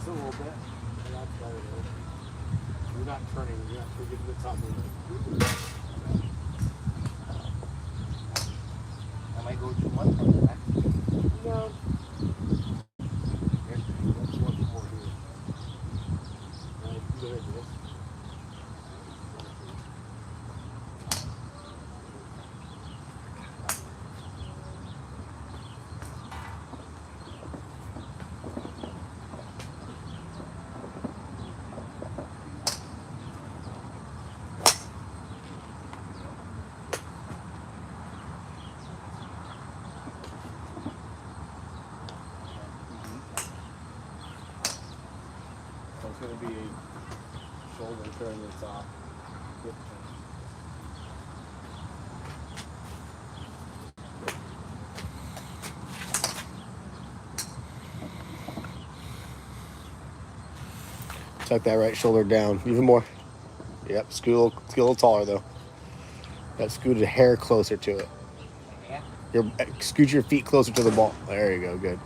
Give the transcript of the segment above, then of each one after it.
Just a little bit. And that's better though. You're not turning, you're not getting the top movement. I might go too much on that. No. That's much more here. Right, go ahead, yes. So it's going to be a shoulder turn to the top. Hip turn. Tuck that right shoulder down even more. Yep, scoot a little taller though. Yep, scoot a hair closer to it. Yeah. Scoot your feet closer to the ball. There you go, good.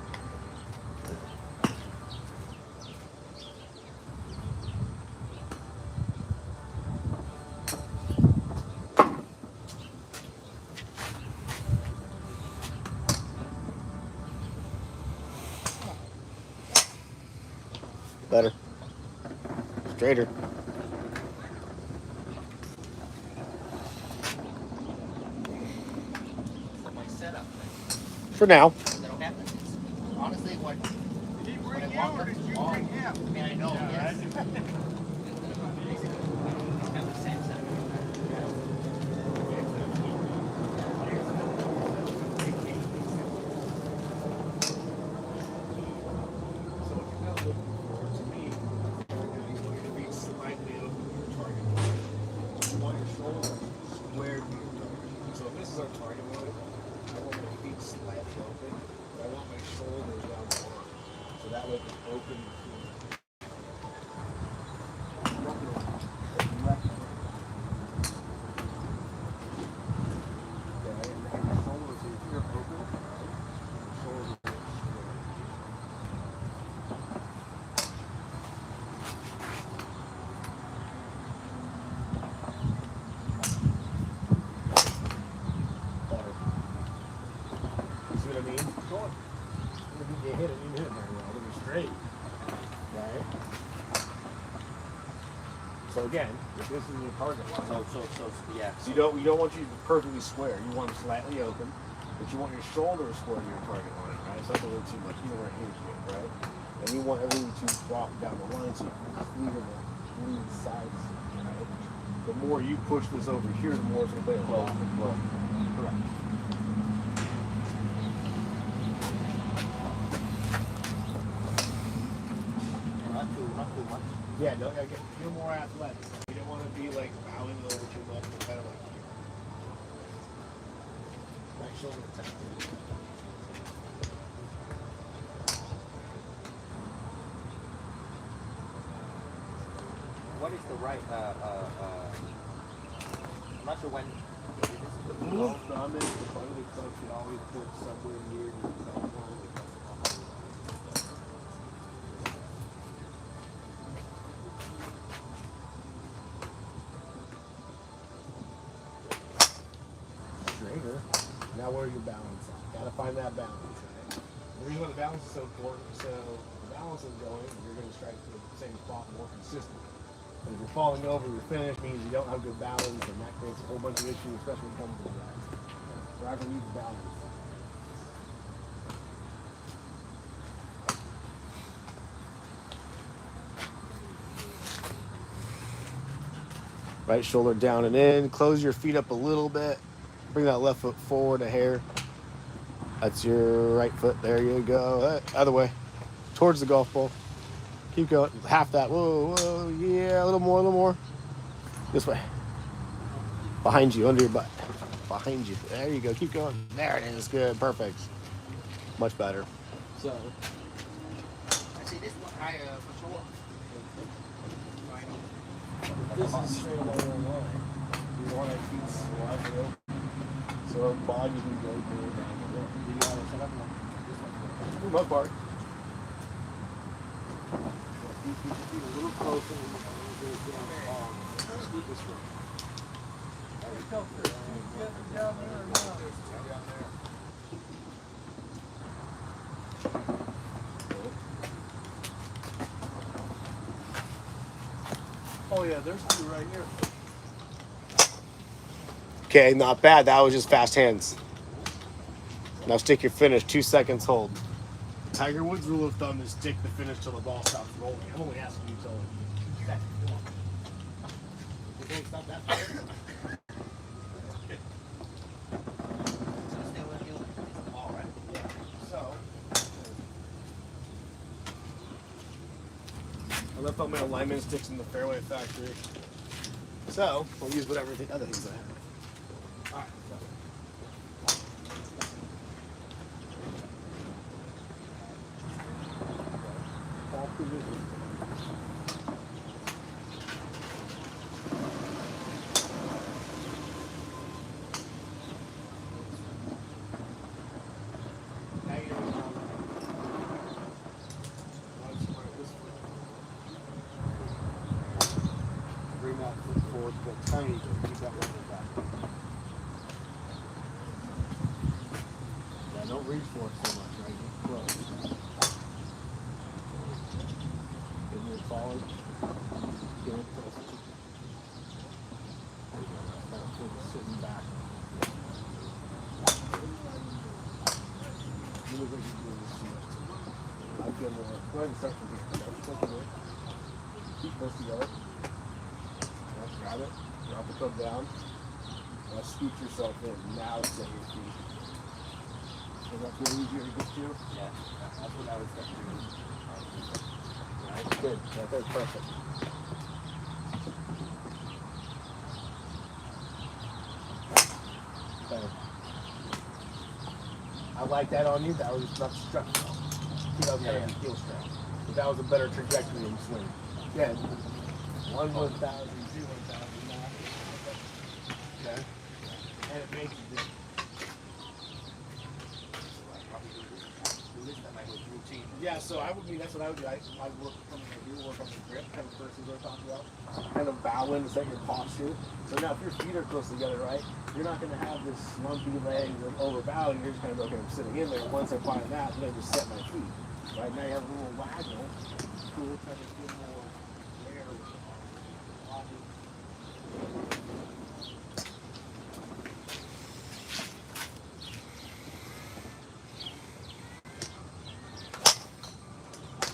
Better. Straighter. For my setup. For now. That'll happen. Honestly, what? Did he What bring I you want or did you all- bring him? I mean, I know, yes. right? It's kind of the same setup. So what you're kind of looking for, to me, is you want your feet slightly open to your target line. You want your shoulders squared to your target. So if this is our target line, I want my feet slightly open, but I want my shoulders down the line. So that way I can open the feet. Okay, and then your shoulders, if you're open, your shoulders are square. Better. You see what I mean? Go on. If you hit it, you hit it very well. It'll be straight. Right? So again, if this is your target line, Yeah. so you don't want you to be perfectly square. You want them slightly open, but you want your shoulders square to your target line, right? So that's a little too much. You know where hinge is, right? And you want everything to drop down the line so you can clear the lead sides, right? The more you push this over here, the more it's going to play a role. Correct. Not too much. Yeah, no, you're more athletic. You don't want to be like bowing over too much, but kind of like here. Right shoulder tap. What is the right? I'm not sure when. The rule of thumb is the front of the club should always put somewhere near the top one of the club. Straighter. Now where are you balancing? Gotta find that balance, right? The reason why the balance is so important, so the balance is going, you're gonna strike to the same spot more consistently. And if you're falling over, your finish means you don't have good balance, and that creates a whole bunch of issues, especially when it comes to the driver. Driver needs balance. Right shoulder down and in. Close your feet up a little bit. Bring that left foot forward a hair. That's your right foot. There you go. Other way. Towards the golf ball. Keep going. Half that. Whoa, whoa. Yeah, a little more, a little more. This way. Behind you, under your butt. Behind you. There you go. Keep going. There it is. Good. Perfect. Much better. So, I see this one higher for sure. this is straight over the line. You want to keep slightly open. So our body can go through down the road. You got to set up this one. For the most part. your feet a little closer when you're going to get on the ball. Scoot this way. Oh yeah, there's two right here. Okay, not bad. That was just fast hands. Now stick your finish. 2 seconds hold. Tiger Woods' rule of thumb is stick the finish till the ball stops rolling. I'm only asking you till 2 seconds. You don't stop that far. So stay with you. It's the ball, right? Yeah. So I left all my alignment sticks in the fairway factory. So we'll use whatever the other things I have. All right. Ball position. Now you know bring that foot forward to a tiny bit. Keep that level back. Yeah, don't reach for it so much, right? Get close. Get it forward. Get it close. Kind of feel it sitting back. You look like you're doing this too much. I feel more. Go ahead and start from here. Start from here. Keep close together. Now grab it. Drop the club down. Now scoot yourself in. Now set your feet. Does that feel easier to get to? Yeah. That's what I was thinking. Right, good. That's perfect. Better. I like that on you. That was not structural. See, that was kind of a heel strike. But that was a better trajectory in swing. Yeah. 1,000, 2,000, 1,000. Okay. And it makes it different. Yeah, so I would mean that's what I would do. I work on the grip, kind of first is what I talked about. Kind of bow in to set your posture. So now if your feet are close together, right, you're not going to have this slumpy legs and over bowing. You're just kind of okay, I'm sitting in there. Once I find that, then I just set my feet. Right now you have a little waggle. Cool, trying to feel more air.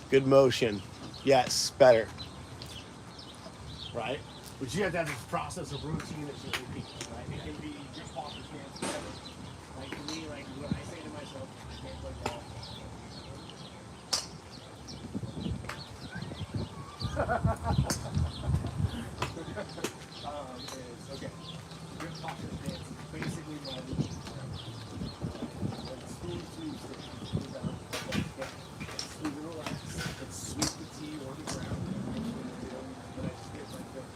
Good motion. Yes, better. Right? But you have to have this process of routine that you repeat, right? It can be just off your hands together. Like for me, like when I say to myself, I can't play ball. Is, okay. Good posture stance is basically my routine. Like smooth, down. Smooth and relax. It's sweep the tee or the ground. But I just get like this.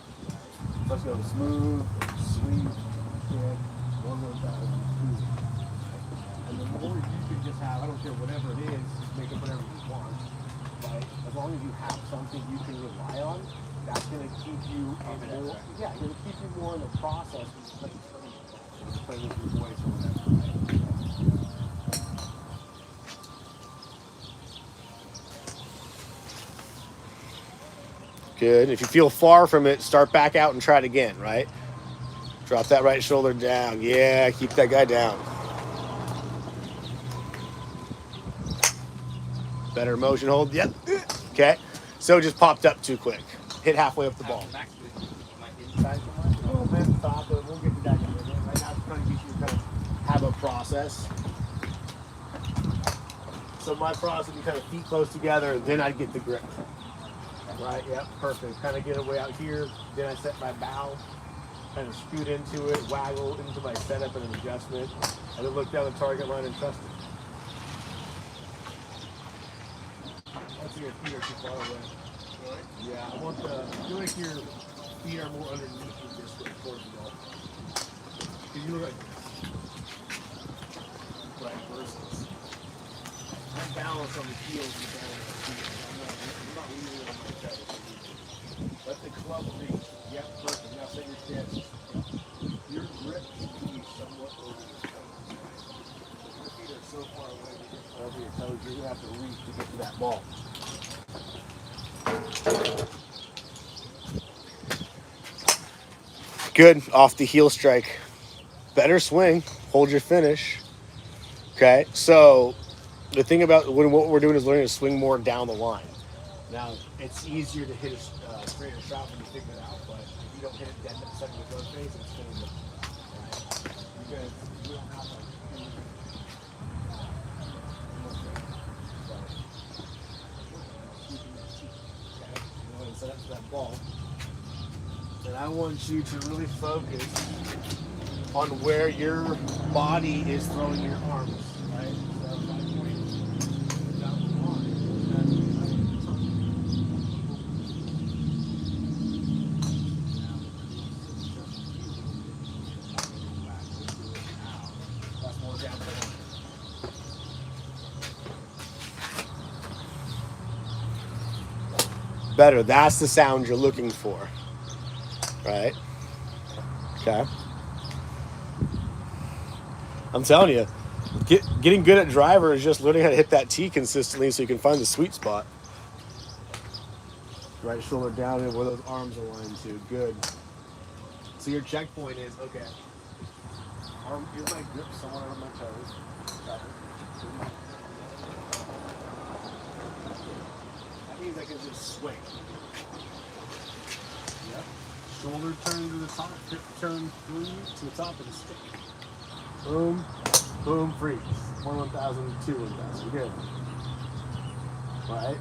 Let's go smooth, sweep, kick, 1,000, smooth. And the more you can just have, I don't care whatever it is, just make it whatever you want. Right? As long as you have something you can rely on, that's going to keep you more, yeah, going to keep you more in the process of playing with your voice or whatever. Right? Good. If you feel far from it, start back out and try it again, right? Drop that right shoulder down. Yeah, keep that guy down. Better motion hold. Yep. Okay. So just popped up too quick. Hit halfway up the ball. A little bit, stop it. We'll get to that in a minute. Right now, I'm trying to get you to kind of have a process. So my process would be kind of feet close together, then I'd get the grip. Right, yep, perfect. Kind of get away out here, then I set my bow, kind of scoot into it, waggle into my setup and an adjustment, and then look down the target line and trust it. Once your feet are too far away. Really? Yeah, I want I feel like your feet are more underneath you this way towards the ball. Because you look like this. Right, versus. I'm balanced on the heels and down on the feet. I'm not leaning on my toes. Good. Off the heel strike. Better swing. Hold your finish. Okay. So the thing about what we're doing is learning to swing more down the line. Now, it's easier to hit a straighter shot when you figure it out, but if you don't hit it dead center of the glove face, it's going to right? Because you don't have to set up to that ball. And I want you to really focus on where your body is throwing your arms, right? So my point down the line. That's more down the line. Better. That's the sound you're looking for. Right? Okay. I'm telling you, getting good at driver is just learning how to hit that T consistently so you can find the sweet spot. Right shoulder down and where those arms align to. Good. So your checkpoint is, okay, arm, feel my grip somewhere on my toes. That means I can just swing. Yep. Shoulder turn to the top, hip turn through to the top of the stick. Boom, boom, freeze. 1,000, 2,000. Good. Right?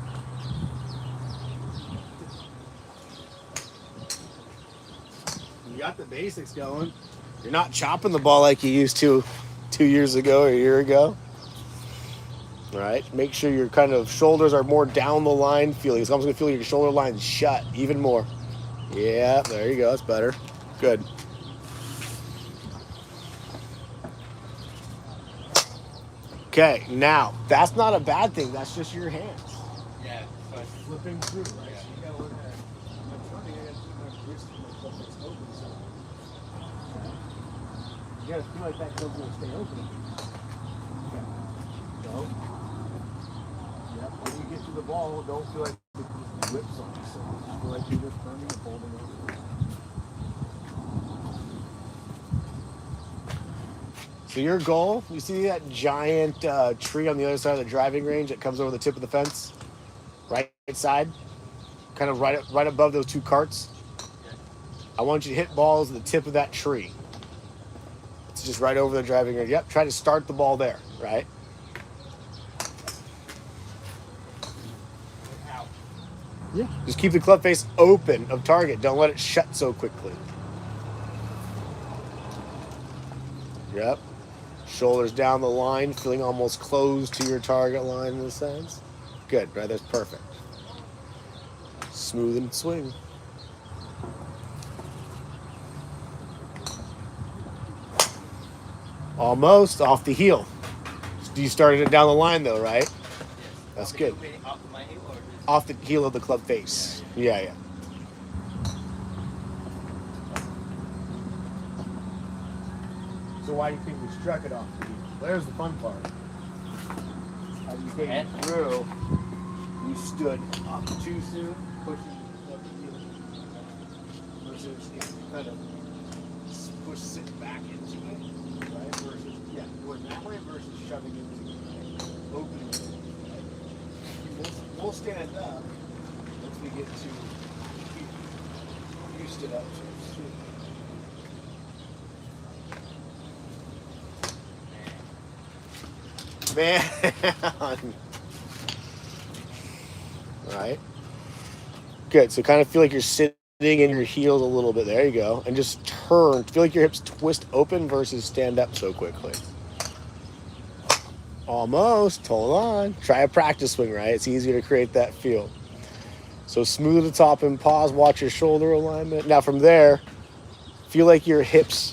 You got the basics going. You're not chopping the ball like you used to 2 years ago or a year ago. Right? Make sure your kind of shoulders are more down the line feeling. It's almost going to feel your shoulder lines shut even more. Yeah, there you go. That's better. Good. Okay, now, that's not a bad thing. That's just your hands. Yeah. So it's flipping through, right? Yeah. So you got to look at it. I'm trying to get my wrist and my foot that's open. So you got to feel like that club's going to stay open. Okay. So, yep, when you get to the ball, don't feel like it whips on you. So feel like you're just turning and holding on. So your goal, you see that giant tree on the other side of the driving range that comes over the tip of the fence? Right side? Kind of right above those two carts? I want you to hit balls at the tip of that tree. It's just right over the driving range. Yep, try to start the ball there, right? Out. Yeah. Just keep the club face open of target. Don't let it shut so quickly. Yep. Shoulders down the line, feeling almost close to your target line in a sense. Good, right? That's perfect. Smooth and swing. Almost off the heel. You started it down the line though, right? Yes. That's good. Off my heel or just... Off the heel of the club face. Yeah. So why do you think we struck it off the heel? There's the fun part. As you came through, you stood up too soon, pushing the heel. Versus if you kind of sit back into it, right? Versus, going that way versus shoving into it, right? Opening it, right? We'll stand up once we get to here. You stood up too soon. Man. Right. Good. So kind of feel like you're sitting in your heels a little bit. There you go. And just turn. Feel like your hips twist open versus stand up so quickly. Almost. Hold on. Try a practice swing, right? It's easier to create that feel. So smooth the top and pause. Watch your shoulder alignment. Now from there, feel like your hips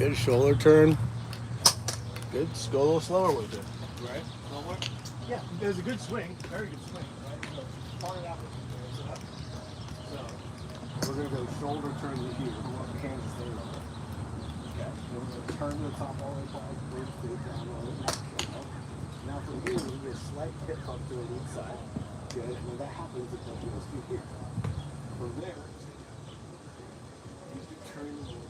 Good shoulder turn. Good. Just go a little slower with it. Right? Slower? Yeah, there's a good swing. Very good swing, right? So part of that was up. So we're going to go shoulder turn to here. We want the hands to stay low. Okay. Then we're going to turn the top all the way back. Bring the feet down low. Now from here, we get a slight hip bump to the lead side. Good. And when that happens, it goes through here. From there, you can turn the little lips.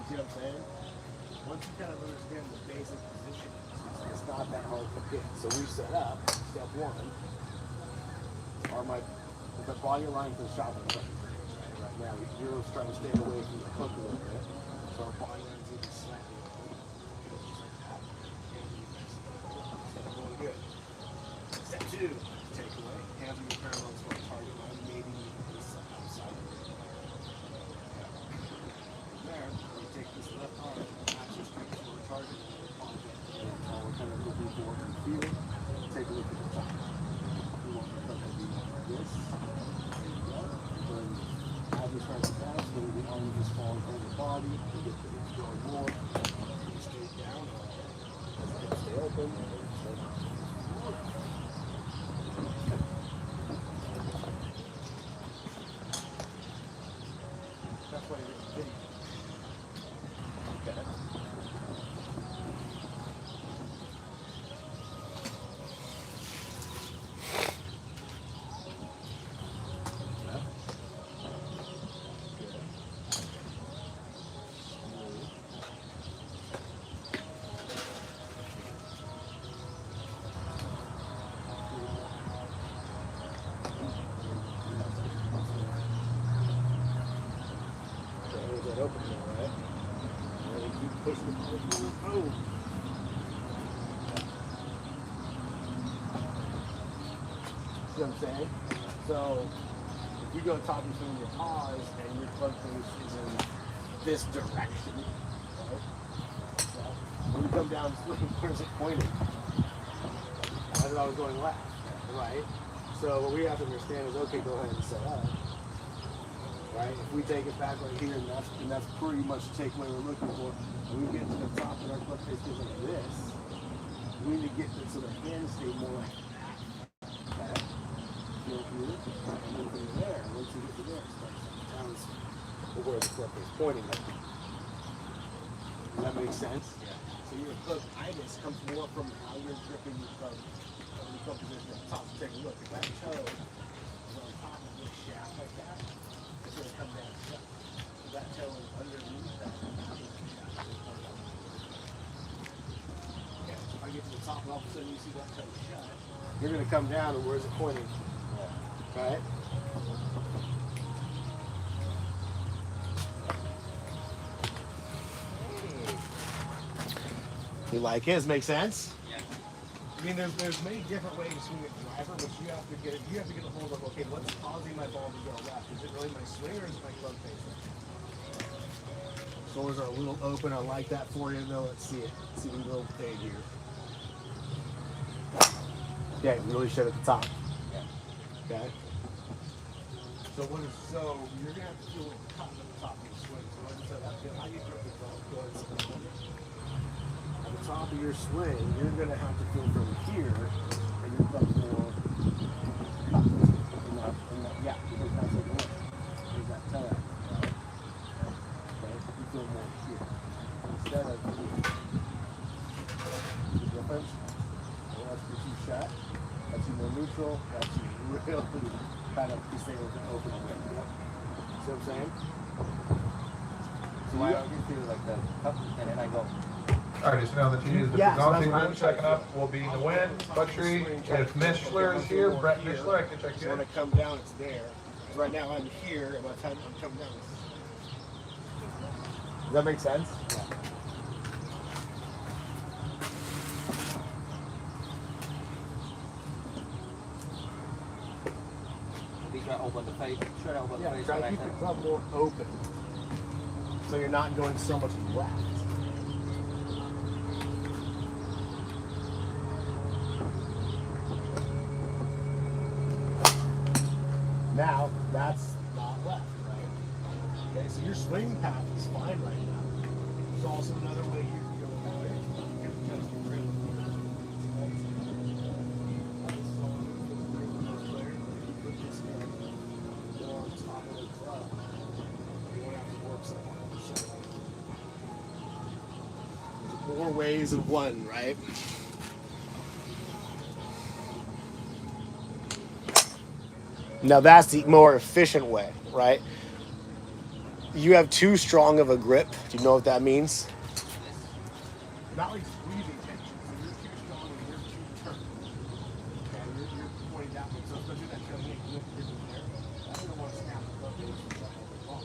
See what I'm saying? Once you kind of understand the basic position, it's not that hard to get. So we set up, step one, are the body line for the shot on the right. Right now, you're trying to stay away from the hook a little bit. So our body line's even slightly open. Just like that. Really good. Step two, take away. Hands will be parallel to our target line, maybe this outside. There, we take this left arm, match your strength to our target, and we're kind of looking forward and feel it. Take a look at the top. We want the hook to be like this. There you go. Then as we start to pass, then the arm just falls over the body. We get the hips going more. We stay down. As the hips stay open. That's why you're getting. Okay. That open now, right? And then keep pushing the ball. Boom. See what I'm saying? So if you go top between your paws and your club face is in this direction, right? So when you come down, where's it pointing? As I was going left, right? So what we have to understand is, okay, go ahead and set up. Right? If we take it back right here, and that's pretty much the takeaway we're looking for. When we get to the top and our club face goes like this, we need to get this so the hands stay more like that. Okay? Feel here, and then from there, once you get to there, it starts down where the club face pointing at. Does that make sense? Yeah. So your club itis comes more from how you're gripping your club position at the top. So take a look. If that toe is on top of this shaft like that, it's going to come down shut. So that toe is underneath that. Okay, so if I get to the top and all of a sudden you see that toe shut, you're going to come down and where's it pointing? Right? You like his? Make sense? Yeah. I mean, there's many different ways to swing a driver, but you have to get a hold of, okay, what's causing my ball to go left? Is it really my swing or is it my club face? Shoulders are a little open. I like that for you though. Let's see it. Let's see the little fade here. Okay, really shut at the top. Yeah. Okay. So you're gonna have to feel a cut at the top of your swing. So when you set that, how do you grip the ball? Go ahead and set the ball. At the top of your swing, you're going to have to feel from here, and you're going to more cut in that gap, because that's like, look, there's that toe out, right? Okay, you feel more here, instead of here. The difference, well, that's your two shot, that's your more neutral, that's your real kind of disable the open away. See what I'm saying? So why don't you feel like that? And then I go. Alright, just know that you use the bouncing room checking up will be the wind, Bucktree. If Mishler is here, Brett Mishler, I can check So when I in. come down, it's there. Right now I'm here, and by the time I'm coming down, does that make sense? Yeah. Try to open the face. Try to open the face. Try to keep the club more open, so you're not going so much left. Now, that's not left, right? Okay, so your swing path is fine right now. There's also another way you can go about it. You can adjust your grip. Put this hand more on top of the club. You won't have to work so hard. More ways of one, right? Now that's the more efficient way, right? You have too strong of a grip. Do you know what that means? Not like squeezing tension. So you're too strong and you're too turned. Okay, you're pointing that way. So especially that trail hand, you look in there. That's gonna want to snap the club base and stuff over the ball.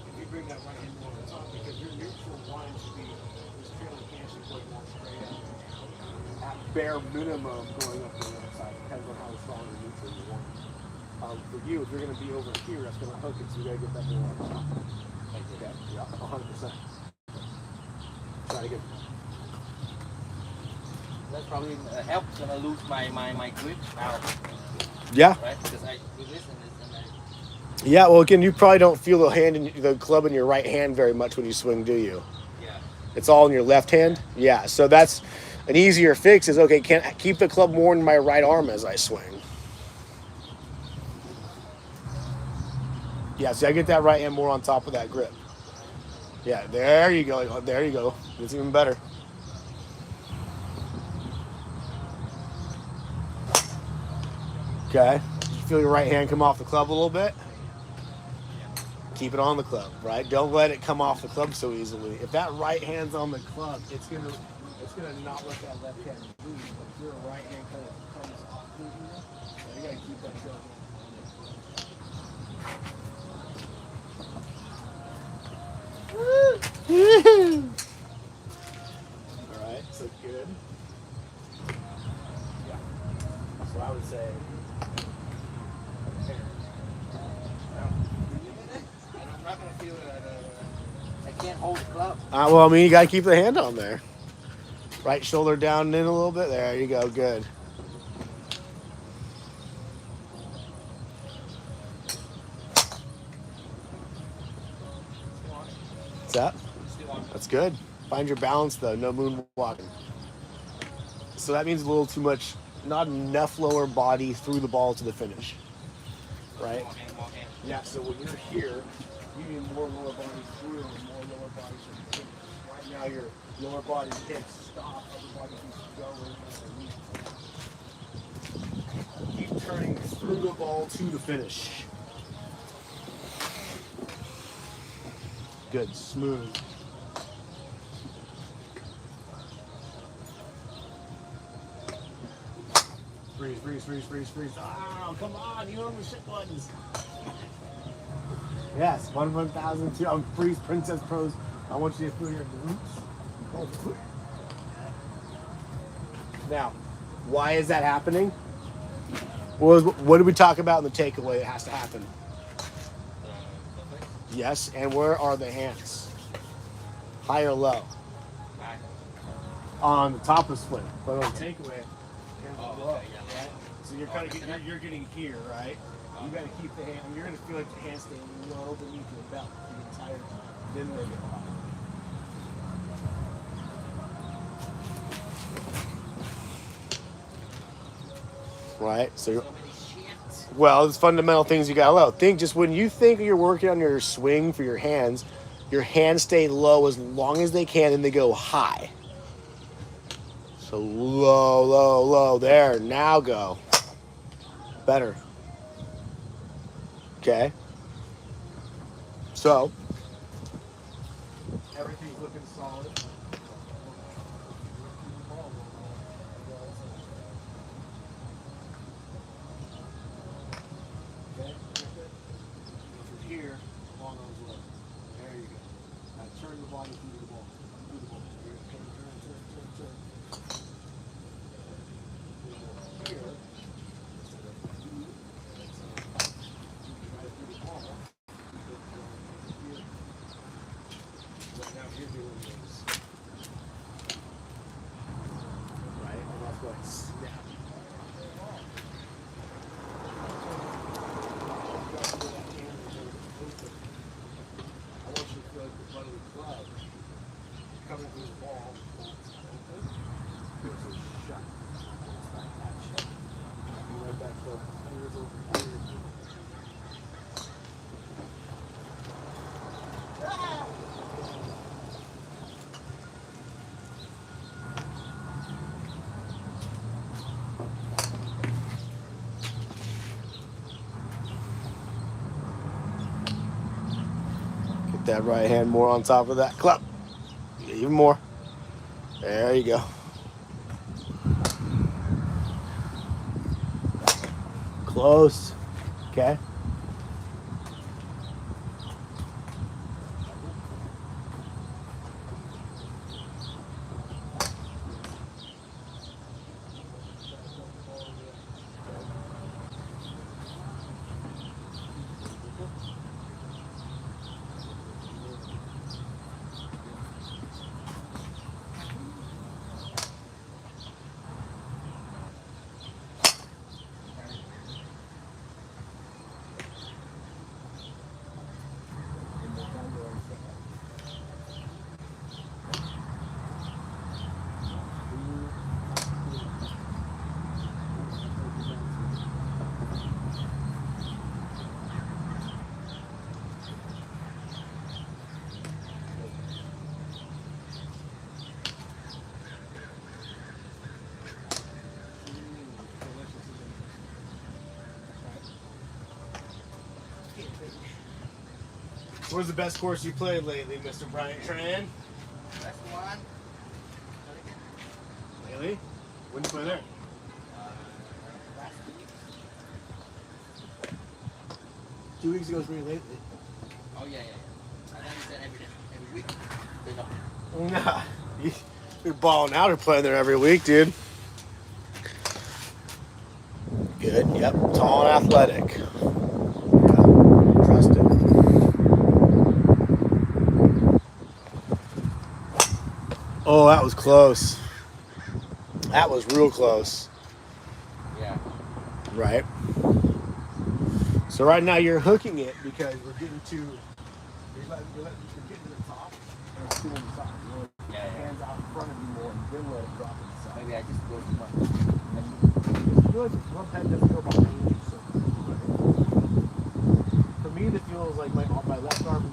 If you bring that right hand more on the top, because your neutral line should be this trailing hand should go more straight up and down. At bare minimum, going up to the other side. Depends on how strong your neutral you want. For you, if you're going to be over here, that's going to hook it, so you got to get that more on top. Okay, yeah, 100%. Try to get. That's probably helps when I lose my grip now, Yeah. right? Because I do this and I. Yeah. Well, again, you probably don't feel the club in your right hand very much when you swing, do you? Yeah. It's all in your left hand. Yeah. So that's an easier fix. Is okay. Can I keep the club more in my right arm as I swing? Yeah, see, I get that right hand more on top of that grip. Yeah, there you go. There you go. It's even better. Okay. You feel your right hand come off the club a little bit? Keep it on the club, right? Don't let it come off the club so easily. If that right hand's on the club, it's gonna not let that left hand move. But if your right hand kind of comes off moving, you gotta keep that club. Alright, so good. Yeah. So I would say I'm not gonna feel it. I can't hold the club. Well, I mean, you gotta keep the hand on there. Right shoulder down and in a little bit. There you go. Good. What's that? That's good. Find your balance though. No moonwalking. So that means a little too much, not enough lower body through the ball to the finish. Right? More hand. yeah. So when you're here, you need more lower body through and more lower body to the finish. Right now, your lower body can't stop. Other body keeps going. Keep turning through the ball to the finish. Good, smooth. Freeze. Oh, come on, you own the shit buttons. Yes, 1,002. I'm Freeze Princess Pros. I want you to feel your glutes. Now, why is that happening? Well, what did we talk about in the takeaway? It has to happen. Yes, and where are the hands? High or low? On the top of swing, but on takeaway, hands are low. Right? So you're kind of you're getting here, right? You got to keep the hand. You're going to feel like the hand staying low beneath your belt the entire time. Then they get high. Right. So, well, it's fundamental things you got to know. Think just when you think you're working on your swing for your hands stay low as long as they can, and they go high. So low. There. Now go. Better. Okay. So everything's looking solid. Okay. From here, along those lines. There you go. Now turn the body through the ball. Turn. Here. that right hand more on top of that club. Even more. There you go. Close. Okay. Where's the best course you played lately, Mr. Bryant Tran? Best one. Lately? When did you play there? Last week. 2 weeks ago was pretty lately. Oh yeah. I thought you said every week. They don't. Nah. You're balling out or playing there every week, dude. Good. Yep. Tall and athletic. Trust it. Oh, that was close. That was real close. Yeah. Right. So right now you're hooking it because we're getting to you're getting to the top and it's too on the side. You want Yeah. hands out in front of you more and then let it drop to the side. Maybe I just go too much. I feel like the club head doesn't go behind you, so for me it feels like my left arm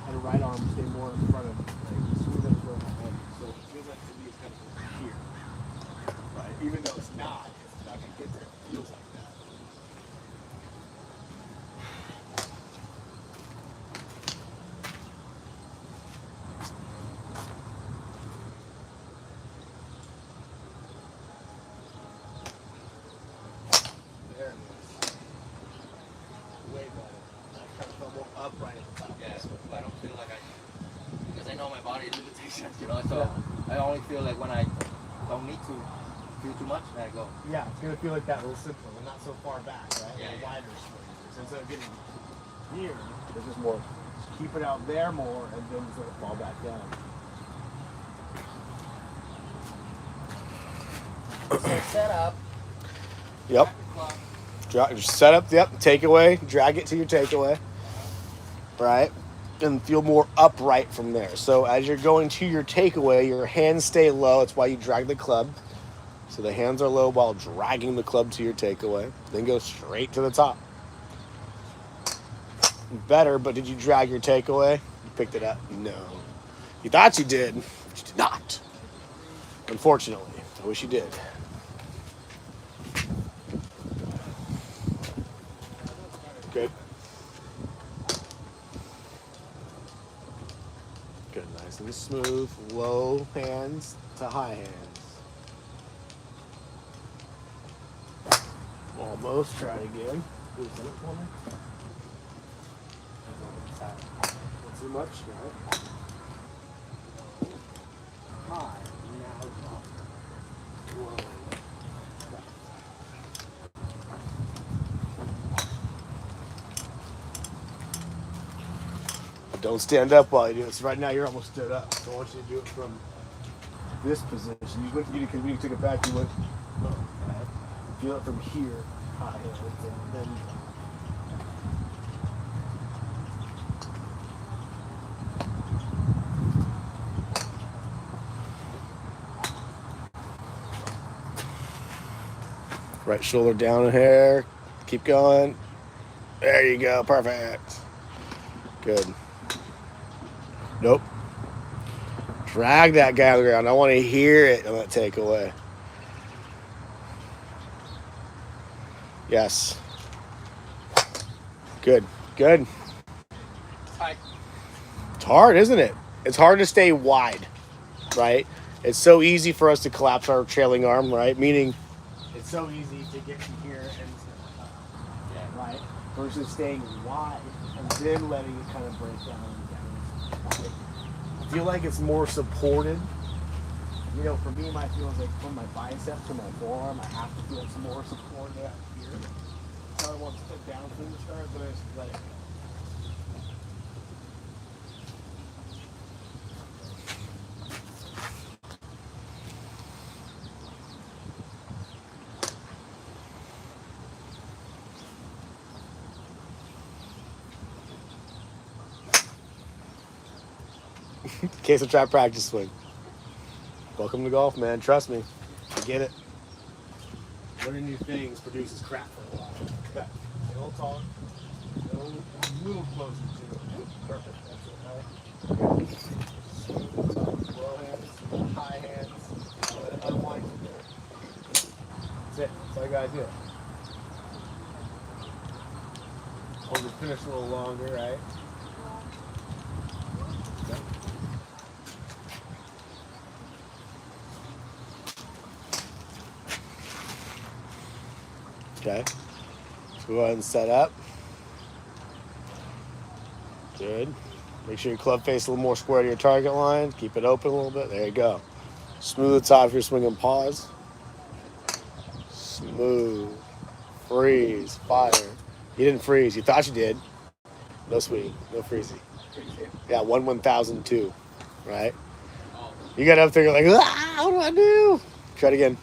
and right arm stay more in front of me. Like the smooth doesn't go behind you. So it feels like to me it's kind of here. Right? Even though it's not gonna get there. It feels like that. There it is. Way better. I kind of felt more upright at the top. Yeah. So I don't feel like because I know my body limitations, you know. So I only feel like when I don't need to feel too much, then I go. Yeah, it's gonna feel like that a little simpler. We're not so far back, right? Yeah, We're yeah. wider swings. So instead of getting here, it's just more keep it out there more and then sort of fall back down. So set up. Yep. Just set up, yep, takeaway, drag it to your takeaway. Right? And feel more upright from there. So as you're going to your takeaway, your hands stay low. That's why you drag the club. So the hands are low while dragging the club to your takeaway. Then go straight to the top. Better, but did you drag your takeaway? You picked it up? No. You thought you did, but you did not. Unfortunately. I wish you did. Good. Good, nice and smooth. Low hands to high hands. Almost. Try it again. Loosen it for me. Not too much, right? High. Now drop. Whoa. Don't stand up while you do it. So right now you're almost stood up. So I want you to do it from this position. Because when you took it back, you went low. Right? Feel it from here, high hands, and then right shoulder down here. Keep going. There you go. Perfect. Good. Nope. Drag that guy on the ground. I want to hear it on that takeaway. Yes. Good. Good. Tight. It's hard, isn't it? It's hard to stay wide, right? It's so easy for us to collapse our trailing arm, right? Meaning, it's so easy to get from here and right, versus staying wide and then letting it kind of break down. Right? I feel like it's more supported. You know, for me, my feels like from my bicep to my forearm, I have to feel some more support here. So I want to put down from the start, but I just let it go. In case I try practice swing. Welcome to golf, man. Trust me. I get it. Learning new things produces crap for a while. Okay. A little taller. A little closer to it. Perfect. That's it. All right. Smooth top. Low hands. High hands. Let it unwind from there. That's it. That's all I gotta do. Hold the finish a little longer, right? Okay. So go ahead and set up. Good. Make sure your club face a little more square to your target line. Keep it open a little bit. There you go. Smooth the top if you're swinging pause. Smooth. Freeze. Fire. You didn't freeze. You thought you did. No swing. No freezy. Yeah, 1/1002. Right? You got up there, you're like, what do I do? Try it again.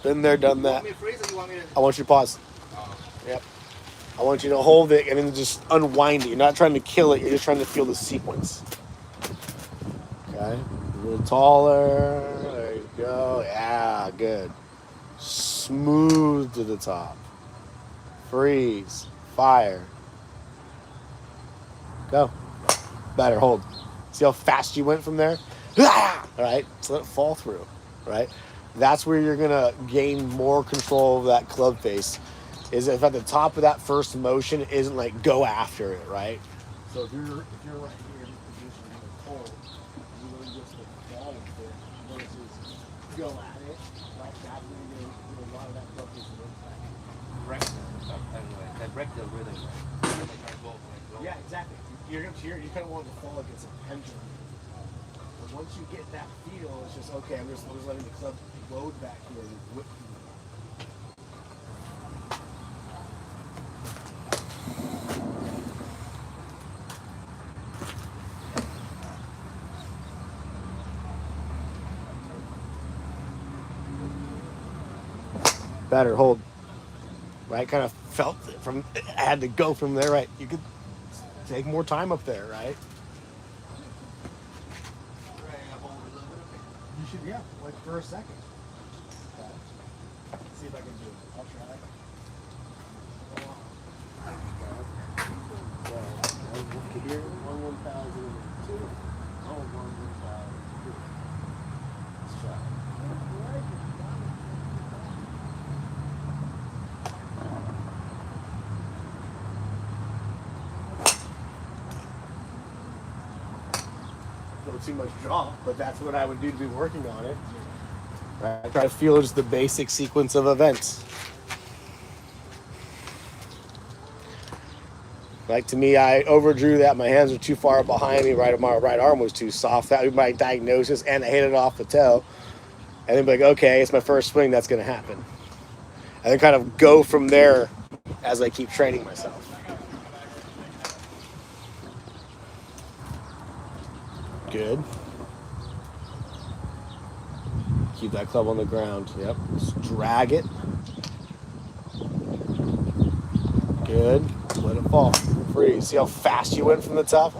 Been there, done that. You want me to freeze or you want me to... I want you to pause. Yep. I want you to hold it and then just unwind it. You're not trying to kill it. You're just trying to feel the sequence. Okay. A little taller. There you go. Yeah, good. Smooth to the top. Freeze. Fire. Go. Better. Hold. See how fast you went from there? All right. So let it fall through. Right? That's where you're going to gain more control of that club face. Is if at the top of that first motion isn't like go after it, right? So if you're right here in this position in the hold, you really just fall with it versus go at it. Like that's when you're going to do a lot of that club face impact. That break the rhythm. Yeah, exactly. You kind of want to fall like it's a pendulum. But once you get that feel, it's just okay. I'm just letting the club load back here and whip you. Better hold. Right, kind of felt it from. I had to go from there. Right, you could take more time up there. Right. You should, yeah, like for a second. Okay. Let's see if I can do it. I'll try. Here, 1/1002. Oh, 1/1002. Let's try. A little too much draw, but that's what I would do to be working on it. Right? I try to feel just the basic sequence of events. Like to me, I overdrew that. My hands were too far behind me. Right, my right arm was too soft. That would be my diagnosis, and I hit it off the toe. And then be like, okay, it's my first swing. That's going to happen. And then kind of go from there as I keep training myself. Good. Keep that club on the ground. Yep. Just drag it. Good. Let it fall. Freeze. See how fast you went from the top?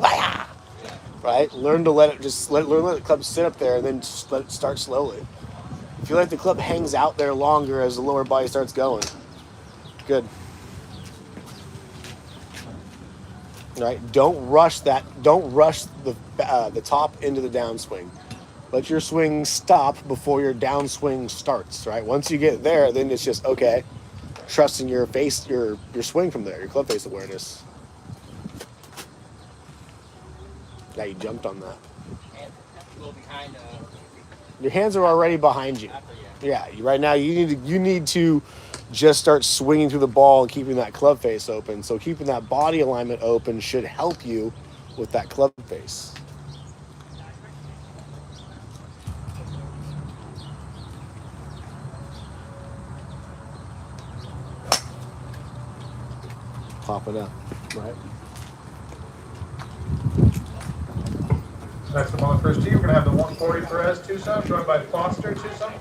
Right? Learn to let it let the club sit up there and then just let it start slowly. Feel like the club hangs out there longer as the lower body starts going. Good. Right? Don't rush that. Don't rush the top into the downswing. Let your swing stop before your downswing starts. Right? Once you get there, then it's just okay. Trusting your face, your swing from there, your club face awareness. Yeah, you jumped on that. And have to go behind Your hands are already behind you. after, Yeah, right now you need to just start swinging through the ball and keeping that club face open. So keeping that body alignment open should help you with that club face. Popping up, right? Next up on the first tee, we're going to have the 140 Perez Tucson, joined by Foster Tucson.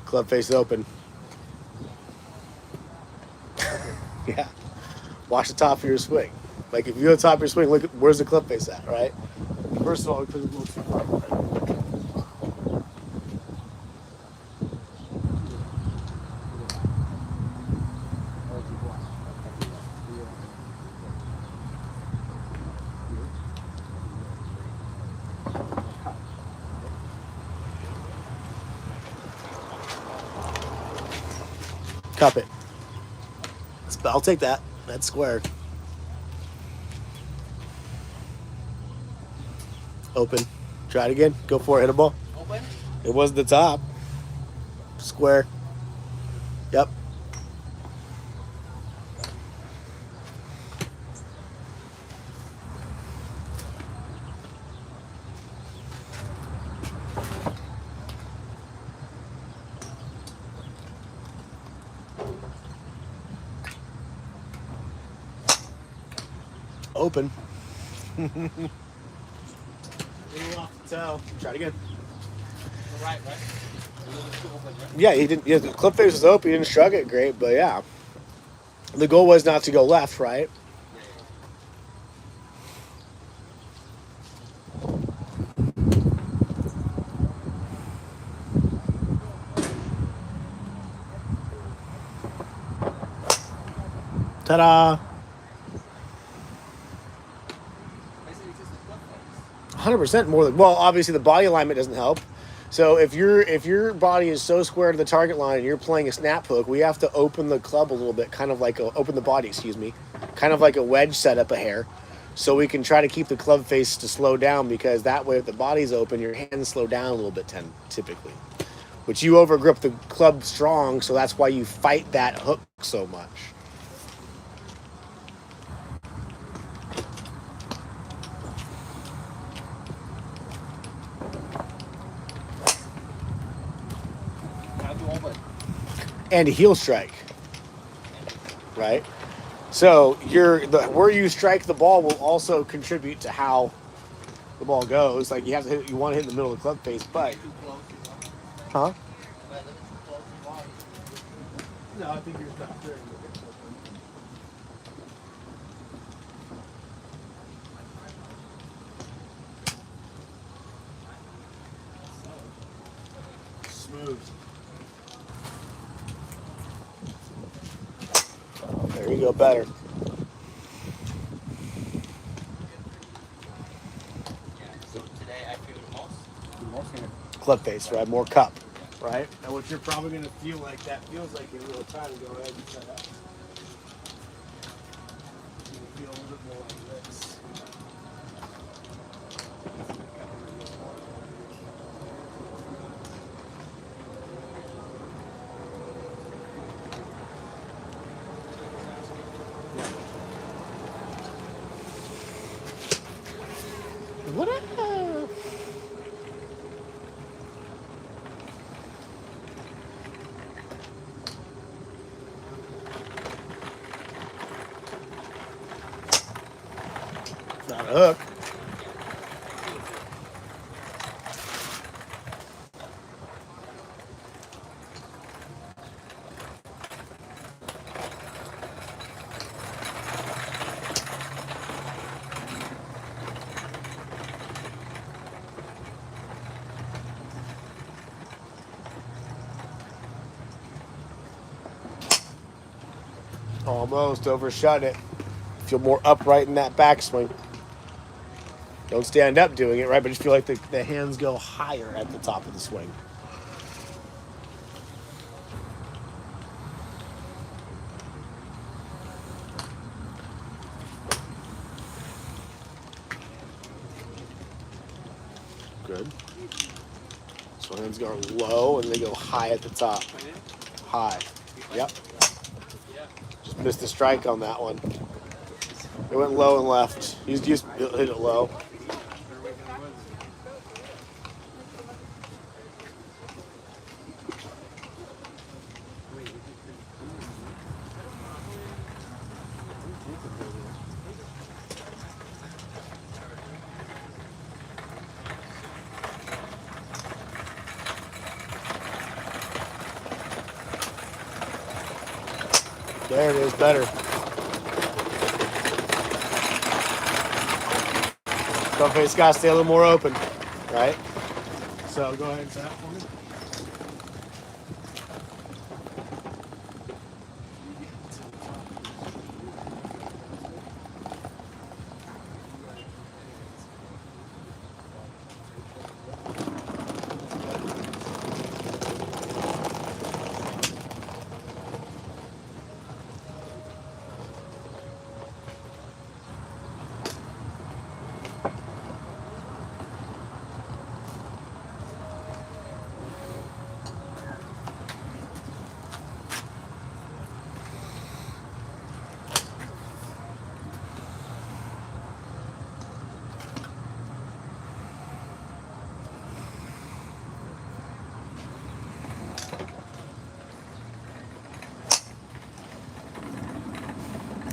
Club face open. Yeah. Watch the top of your swing. Like if you go to the top of your swing, look at where's the club face at, right? First of all, because it looks too far away. Cup it. I'll take that. That's square. Open. Try it again. Go for it. Hit a ball. open. It was the top. Square. Yep. Open. Off the toe. Try it again. Right. A little bit too open, right? Yeah, he didn't. Yeah, the clip face was open. He didn't shrug it great, but yeah, the goal was not to go left, right? Ta-da! Basically, just a club face. 100% more than well. Obviously, the body alignment doesn't help. So if your body is so square to the target line and you're playing a snap hook, we have to open the club a little bit, kind of like open the body, excuse me, kind of like a wedge setup a hair, so we can try to keep the club face to slow down because that way, if the body's open, your hands slow down a little bit typically. But you overgrip the club strong, so that's why you fight that hook so much. Now to open. And a heel strike, right? So where you strike the ball will also contribute to how the ball goes. Like you want to hit in the middle of the club face, but Too close, huh? But a little too close to the body. No, I think you're not there. Smooth. There you go, better. So today I feel the most here. Club face, right? More cup, right? And what you're probably going to feel like that feels like in real time. Go ahead and set up. You feel a little bit more like this. What up? hook. Almost overshot it. Feel more upright in that backswing. Don't stand up doing it, right? But just feel like the hands go higher at the top of the swing. Good. So hands go low and they go high at the top. High. Yep. Just missed the strike on that one. It went low and left. You just hit it low. There it is, better. Front face got to stay a little more open, right? So go ahead and set for me.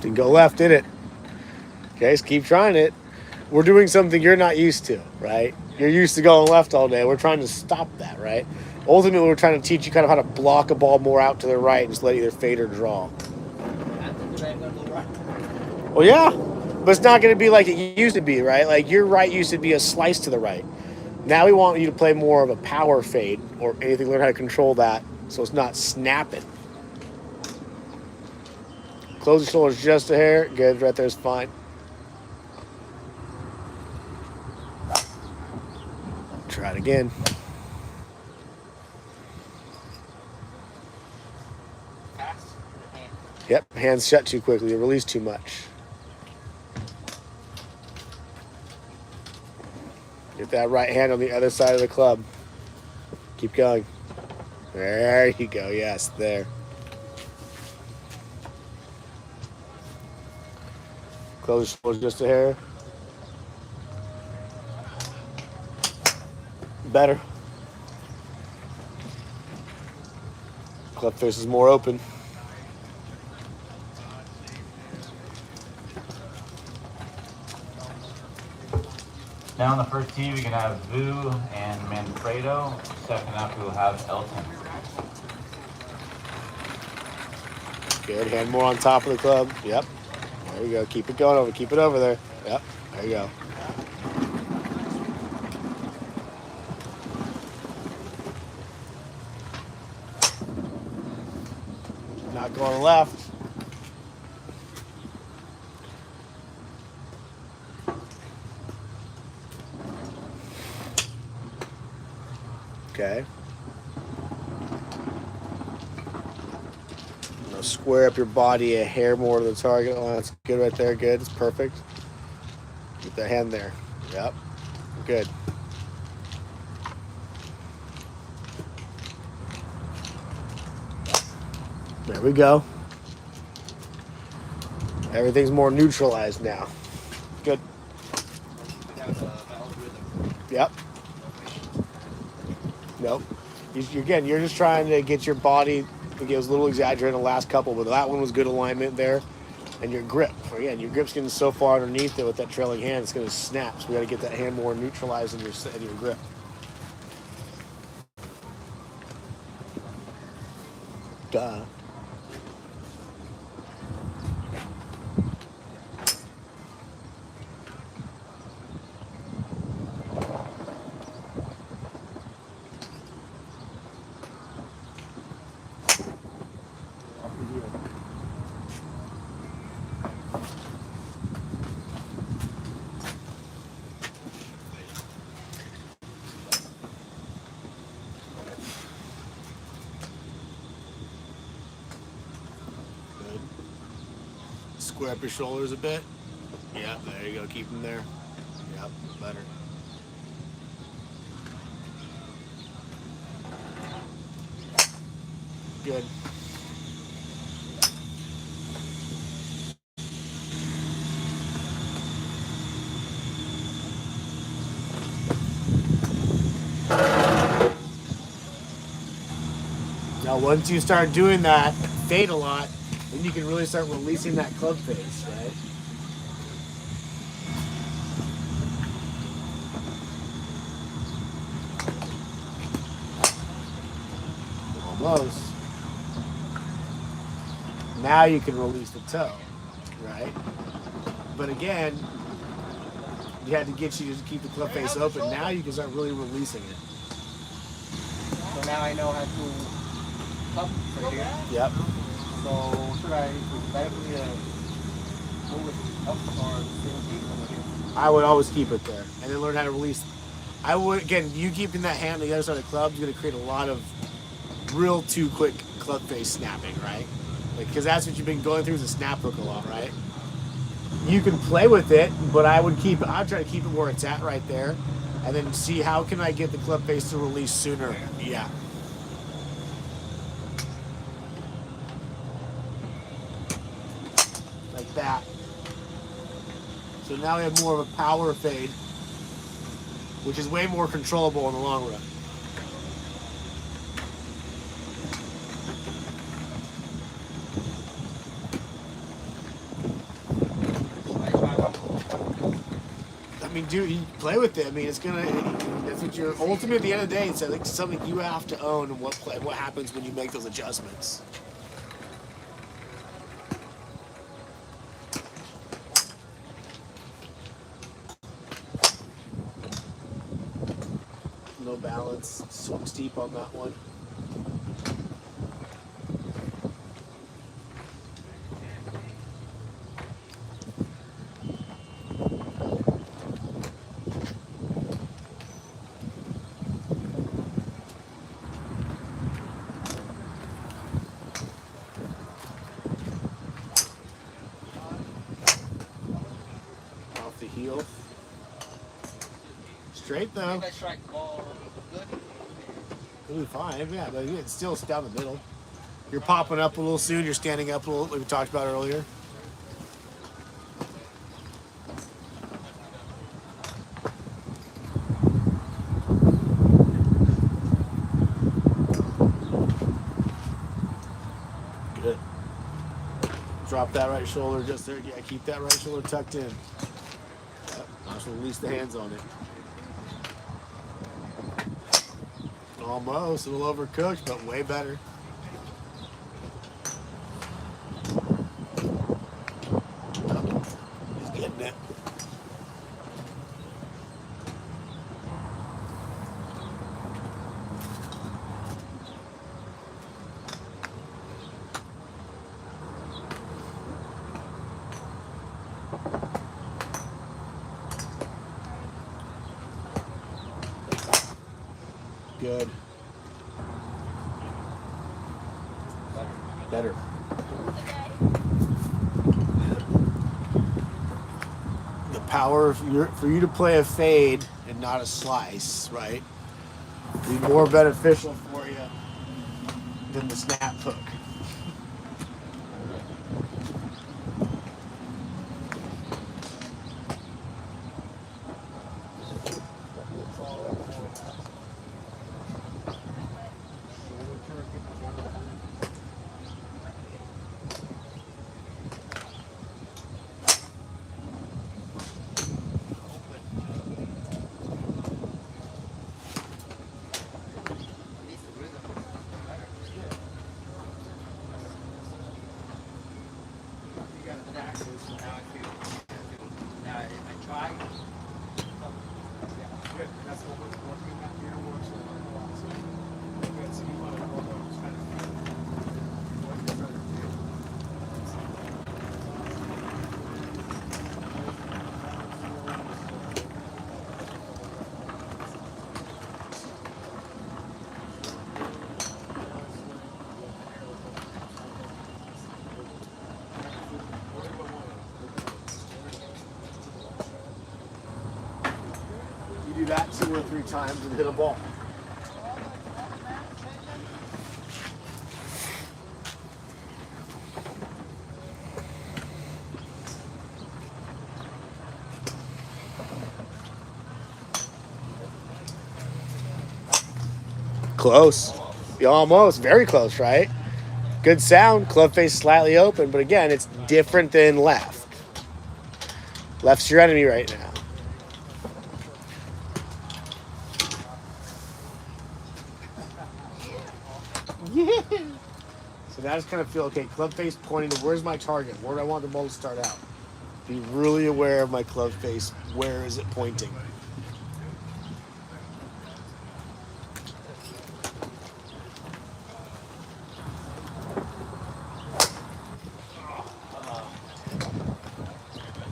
Didn't go left, did it? Okay, just keep trying it. We're doing something you're not used to, right? You're used to going left all day. We're trying to stop that, right? Ultimately, we're trying to teach you kind of how to block a ball more out to the right and just let either fade or draw. Well, yeah, but it's not going to be like it used to be, right? Like your right used to be a slice to the right. Now we want you to play more of a power fade or anything, learn how to control that so it's not snapping. Close your shoulders just a hair. Good, right there is fine. Try it again. Yep, hands shut too quickly. You release too much. Get that right hand on the other side of the club. Keep going. There you go. Yes, there. Close your shoulders just a hair. Better. Club face is more open. Now on the first tee, we can have Vu and Manfredo. Second up, we will have Elton. Good. Hand more on top of the club. Yep. There you go. Keep it going over. Keep it over there. Yep. There you go. Not going left. Okay. Now square up your body a hair more to the target. Oh, that's good right there. Good. It's perfect. Keep that hand there. Yep. Good. There we go. Everything's more neutralized now. Good. Yep. Nope. Again, you're just trying to get your body. It was a little exaggerated in the last couple, but that one was good alignment there. And your grip. Again, your grip's getting so far underneath it with that trailing hand, it's going to snap. So we got to get that hand more neutralized in your grip. Duh. Good. Square up your shoulders a bit. Yeah, there you go. Keep them there. Yep, better. Good. Now, once you start doing that fade a lot, then you can really start releasing that club face, right? Almost. Now you can release the toe, right? But again, you had to get you to keep the club face open. Now you can start really releasing it. So now I know how to club right here. Yep. So should I, is it better for me to move it up or still keep it over here? I would always keep it there and then learn how to release. I would, again, you keeping that hand on the other side of the club is going to create a lot of real too quick club face snapping, right? Like, because that's what you've been going through is a snap hook a lot, right? You can play with it, but I'd try to keep it where it's at right there and then see how can I get the club face to release sooner. Yeah. Like that. So now we have more of a power fade, which is way more controllable in the long run. I mean, dude, you play with it. I mean, that's what you're, ultimately at the end of the day, it's like something you have to own and what happens when you make those adjustments. No balance, swung steep on that one. Off the heel. Straight though. If I strike ball good. It'll be fine, yeah, but it's still down the middle. You're popping up a little soon, you're standing up a little, like we talked about earlier. Good. Drop that right shoulder just there. Yeah, keep that right shoulder tucked in. Yep, just release the hands on it. Almost, a little overcooked, but way better. He's getting it. Good. Better. The power for you to play a fade and not a slice, right? Be more beneficial for you than the snap hook. 2 or 3 times and hit a ball. Close. Almost. Very close, right? Good sound. Club face slightly open, but again, it's different than left. Left's your enemy right now. Yeah. So now I just kind of feel, okay, club face pointing to where's my target? Where do I want the ball to start out? Be really aware of my club face. Where is it pointing?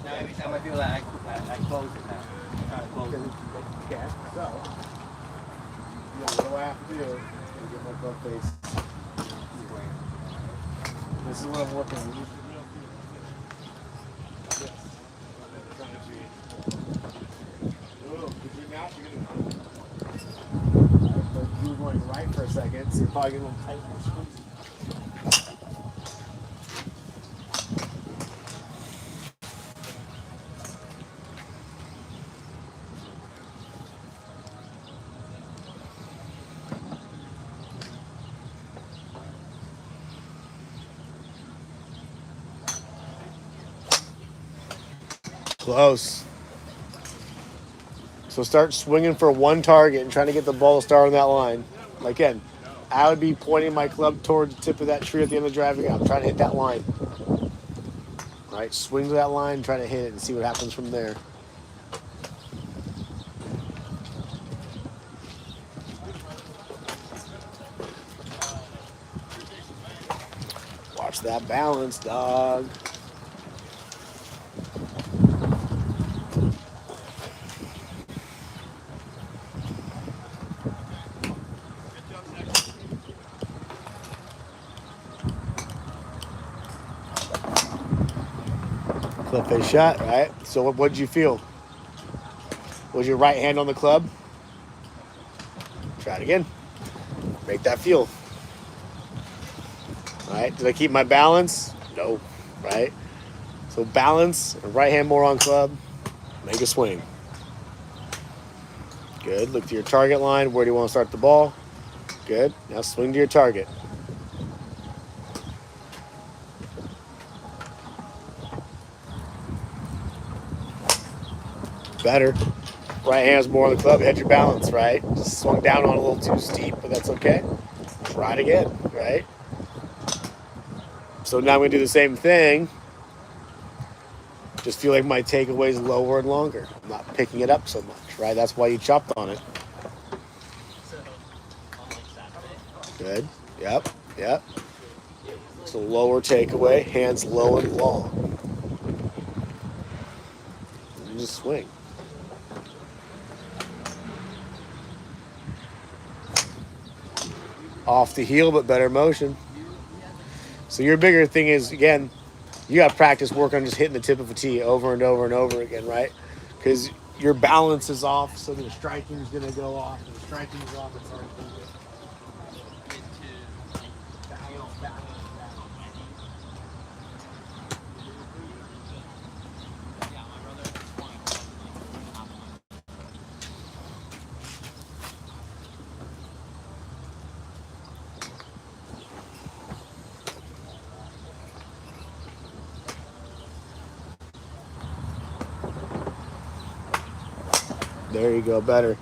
Now every time I feel like I close it now. I'm trying to close it. Okay, so what do I have to do to get my club face? This is what I'm working on. You were going right for a second, so you're probably getting a little tight. Close. So start swinging for one target and trying to get the ball to start on that line. Again, I would be pointing my club towards the tip of that tree at the end of the driving out. I'm trying to hit that line. All right, swing to that line, try to hit it and see what happens from there. Watch that balance, dog. Club face shot, right? So what did you feel? Was your right hand on the club? Try it again. Make that feel. All right, did I keep my balance? No, right? So balance, right hand more on club, make a swing. Good, look to your target line. Where do you want to start the ball? Good, now swing to your target. Better. Right hand's more on the club, hit your balance, right? Just swung down on a little too steep, but that's okay. Try it again, right? So now I'm gonna do the same thing. Just feel like my takeaway is lower and longer. I'm not picking it up so much, right? That's why you chopped on it. Good. Yep. Yep. So lower takeaway, hands low and long. You just swing. Off the heel, but better motion. So your bigger thing is, again, you got to practice work on just hitting the tip of a tee over and over and over again, right? Because your balance is off, so the striking is going to go off. And the striking is off, it's hard to do it. There you go, better.